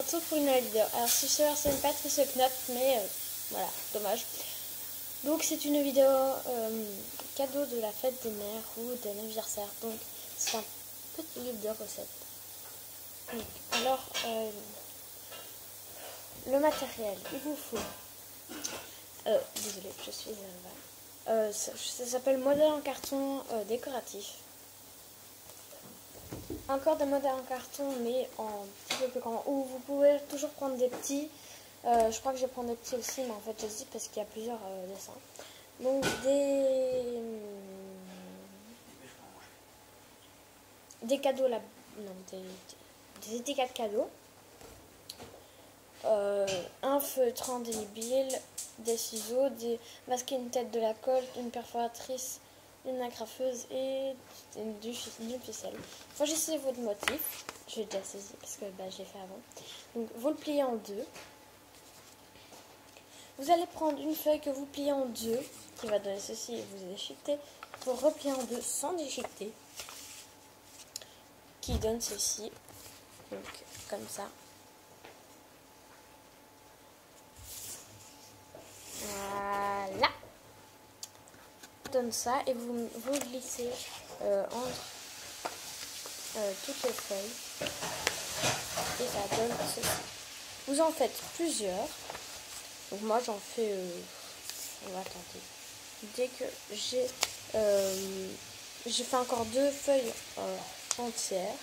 retrouve pour une nouvelle vidéo. Alors ce soir c'est une Patrice Knop, mais voilà, dommage. Donc c'est une vidéo cadeau de la fête des mères ou d'un anniversaire. Donc c'est un petit livre de recettes. Donc, alors le matériel, il vous faut. Désolée, je suis ça s'appelle modèle en carton décoratif. Encore des modèles en carton, mais en petit peu plus grand. Ou vous pouvez toujours prendre des petits. Je crois que je vais prendre des petits aussi, mais en fait j'hésite parce qu'il y a plusieurs dessins. Donc des cadeaux là, non, des étiquettes cadeaux. Un feutre indélébile, des ciseaux, des masking tape de la colle, une perforatrice, une agrafeuse et du ficelle. Choisissez votre motif. J'ai déjà saisi parce que j'ai fait avant. Donc vous le pliez en deux. Vous allez prendre une feuille que vous pliez en deux, qui va donner ceci et vous déchiquetez. Vous repliez en deux sans déchiqueter, qui donne ceci. Donc comme ça. Voilà. Donne ça et vous glissez entre toutes les feuilles et ça donne ceci. Vous en faites plusieurs. Donc moi j'en fais on va tenter. Dès que j'ai fait encore deux feuilles entières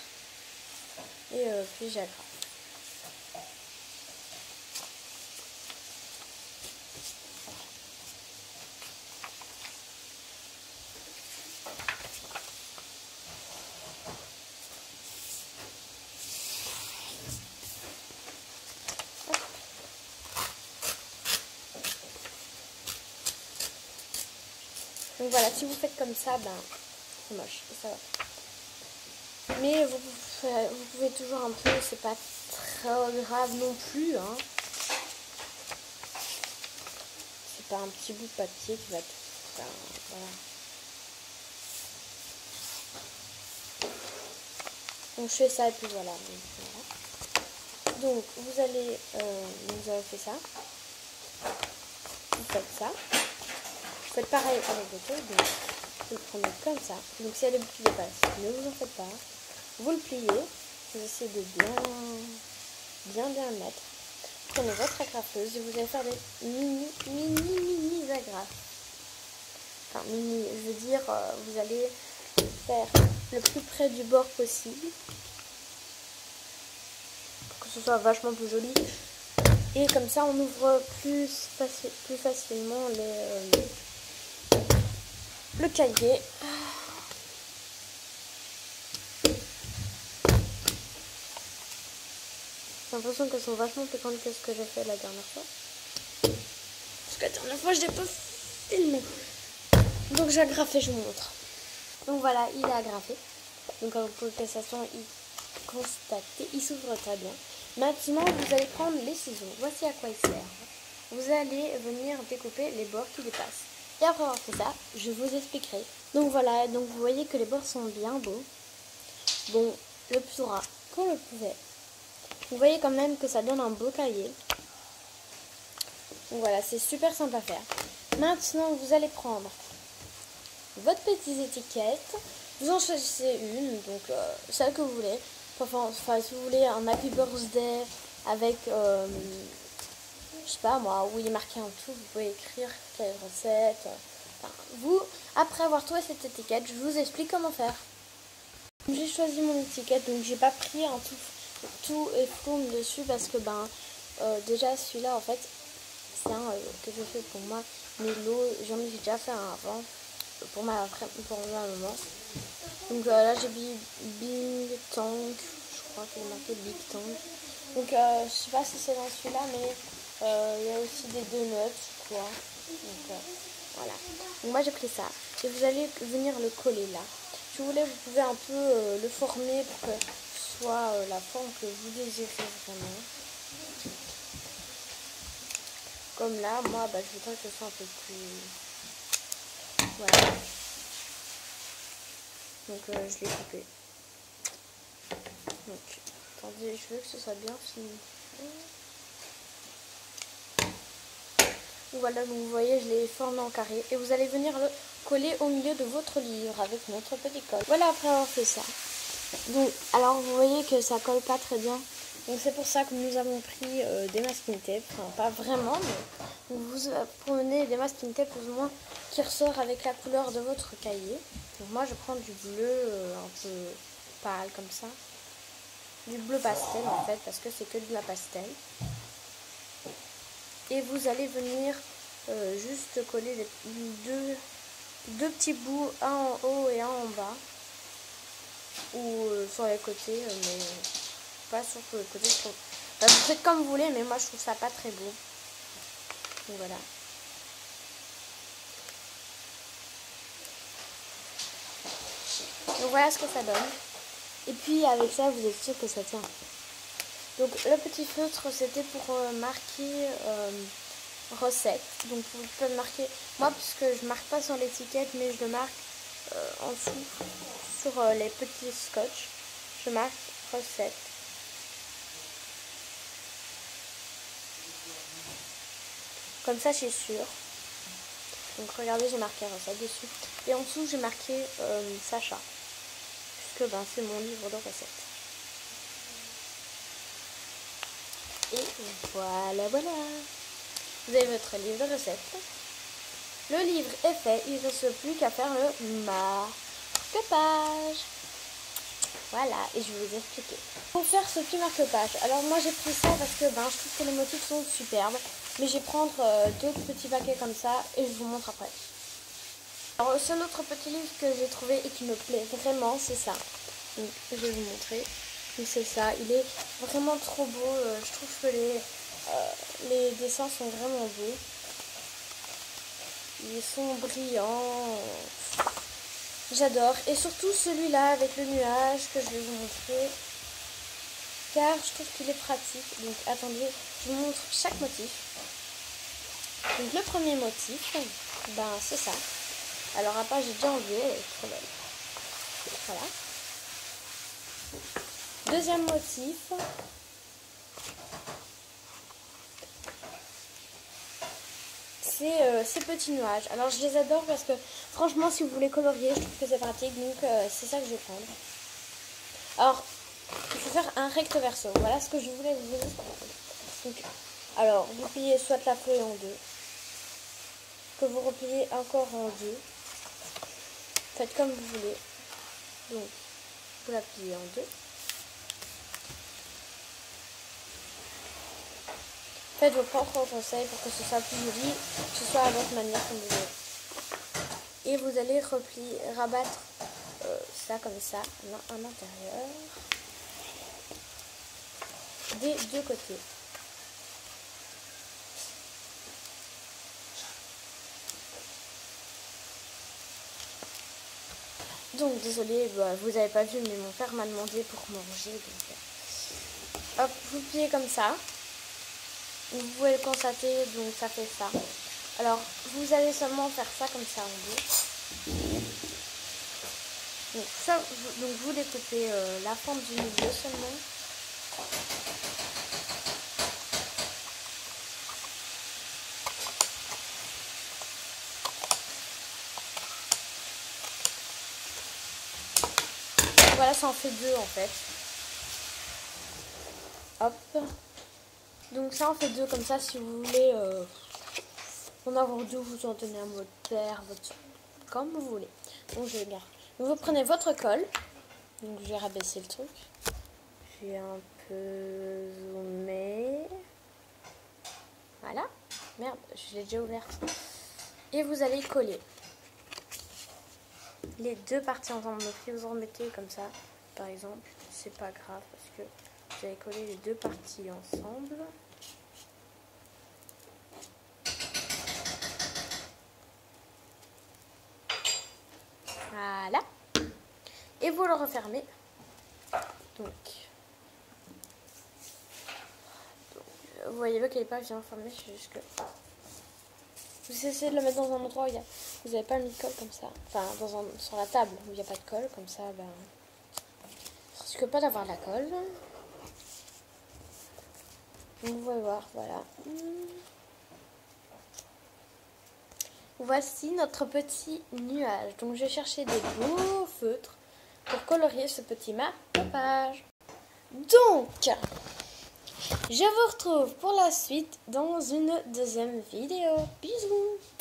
et puis j'agrafe. Donc voilà, si vous faites comme ça, c'est moche, ça va. Mais vous pouvez toujours un peu, c'est pas très grave non plus, hein. C'est pas un petit bout de papier qui va tout. Voilà. Donc je fais ça et puis voilà. Donc vous allez, vous avez fait ça. Vous faites ça. Vous faites pareil avec l'autre, donc vous le prenez comme ça. Donc si elle est qui dépasse, ne vous en faites pas. Vous le pliez, vous essayez de bien le mettre. Prenez votre agrafeuse et vous allez faire des mini agrafes. Enfin mini, je veux dire, vous allez faire le plus près du bord possible pour que ce soit vachement plus joli. Et comme ça, on ouvre plus facilement le cahier. J'ai l'impression qu'elles sont vachement plus grandes que ce que j'ai fait la dernière fois. Parce que la dernière fois, je n'ai pas filmé. Donc j'ai agrafé, je vous montre. Donc voilà, il est agrafé. Donc pour que ça soit constaté, il s'ouvre très bien. Maintenant, vous allez prendre les ciseaux. Voici à quoi ils servent. Vous allez venir découper les bords qui dépassent. Et après avoir fait ça, je vous expliquerai. Donc voilà, donc vous voyez que les bords sont bien beaux. Bon, le plus ras qu'on le pouvait. Vous voyez quand même que ça donne un beau cahier. Donc voilà, c'est super simple à faire. Maintenant, vous allez prendre votre petite étiquette. Vous en choisissez une, donc celle que vous voulez. Enfin, si vous voulez un Happy Birthday avec, je sais pas moi, où il est marqué en tout, vous pouvez écrire quelle recette. Vous, après avoir trouvé cette étiquette, je vous explique comment faire. J'ai choisi mon étiquette, donc j'ai pas pris un tout et fond dessus parce que déjà celui-là en fait c'est un que je fais pour moi, mais l'eau j'en ai déjà fait un avant pour ma maman. Donc là j'ai Big Tank, je crois qu'il est marqué Big Tank. Donc je sais pas si c'est dans celui-là, mais il y a aussi des donuts, je crois. Donc voilà. Donc moi j'ai pris ça et vous allez venir le coller là. Si vous voulez, vous pouvez un peu le former pour que ce soit la forme que vous désirez vraiment. Comme là, moi je voudrais que ce soit un peu plus... Voilà. Donc je l'ai coupé. Donc, Attendez, je veux que ce soit bien fini. Voilà, donc vous voyez, je l'ai formé en carré. Et vous allez venir le coller au milieu de votre livre avec notre petit colle. Voilà, après avoir fait ça. Donc, alors vous voyez que ça colle pas très bien. Donc c'est pour ça que nous avons pris des masking tape. Enfin, pas vraiment, mais vous prenez des masking tape plus ou moins qui ressort avec la couleur de votre cahier. Donc moi je prends du bleu un peu pâle comme ça. Du bleu pastel en fait, parce que c'est que de la pastel. Et vous allez venir juste coller les deux petits bouts, un en haut et un en bas. Ou sur les côtés, mais pas sur tous les côtés. Enfin, vous faites comme vous voulez, mais moi je trouve ça pas très beau. Donc voilà. Donc voilà ce que ça donne. Et puis avec ça, vous êtes sûr que ça tient. Donc le petit feutre, c'était pour marquer recette. Donc vous pouvez marquer, moi puisque je marque pas sur l'étiquette, mais je le marque en dessous sur les petits scotch. Je marque recette. Comme ça, c'est sûr. Donc regardez, j'ai marqué recette dessus. Et en dessous, j'ai marqué Sacha. Puisque ben, c'est mon livre de recettes. Et voilà, voilà. Vous avez votre livre de recettes. Le livre est fait. Il ne reste plus qu'à faire le marque-page. Voilà, et je vais vous expliquer. Pour faire ce petit marque-page, alors moi j'ai pris ça parce que ben, je trouve que les motifs sont superbes. Mais je vais prendre d'autres petits paquets comme ça et je vous montre après. Alors ce autre petit livre que j'ai trouvé et qui me plaît vraiment, c'est ça. Donc, je vais vous montrer. Donc c'est ça, il est vraiment trop beau. Je trouve que les dessins sont vraiment beaux. Ils sont brillants. J'adore. Et surtout celui-là avec le nuage que je vais vous montrer. Car je trouve qu'il est pratique. Donc attendez, je vous montre chaque motif. Donc le premier motif, ben c'est ça. Alors à part j'ai déjà enlevé, elle est trop belle. Voilà. Deuxième motif. C'est ces petits nuages. Alors je les adore parce que franchement si vous voulez colorier, je trouve que c'est pratique. Donc c'est ça que je vais prendre. Alors il faut faire un recto verso. Voilà ce que je voulais vous dire. Donc, alors vous pliez soit la feuille en deux, que vous repliez encore en deux. Faites comme vous voulez. Donc vous la pliez en deux. Faites vos propres conseils pour que ce soit plus joli, que ce soit à votre manière comme vous voulez. Et vous allez rabattre ça comme ça à l'intérieur des deux côtés. Donc désolé, bah, vous n'avez pas vu, mais mon père m'a demandé pour manger. Donc, hop, vous pliez comme ça. Vous pouvez le constater, donc ça fait ça. Alors, vous allez seulement faire ça comme ça en deux. Donc, ça, donc vous découpez la fente du milieu seulement. Voilà, ça en fait deux en fait. Hop. Donc ça en fait deux comme ça si vous voulez en avoir deux, vous en tenez un votre père, votre comme vous voulez. Donc je garde. Donc vous prenez votre colle. Donc je vais rabaisser le truc. J'ai un peu zoomé. Voilà. Merde, je l'ai déjà ouvert. Et vous allez coller les deux parties ensemble. Donc si vous en remettez comme ça, par exemple, c'est pas grave parce que vous allez coller les deux parties ensemble. Voilà. Et vous le refermez. Donc vous voyez bien qu'elle n'est pas bien fermée, c'est juste que vous essayez de le mettre dans un endroit où vous n'avez pas mis de colle comme ça. Enfin, sur la table où il n'y a pas de colle, comme ça, ben, ça risque pas d'avoir la colle. Donc vous pouvez voir, voilà. Voici notre petit nuage. Donc je vais chercher des beaux feutres pour colorier ce petit marque-page. Donc, je vous retrouve pour la suite dans une deuxième vidéo. Bisous!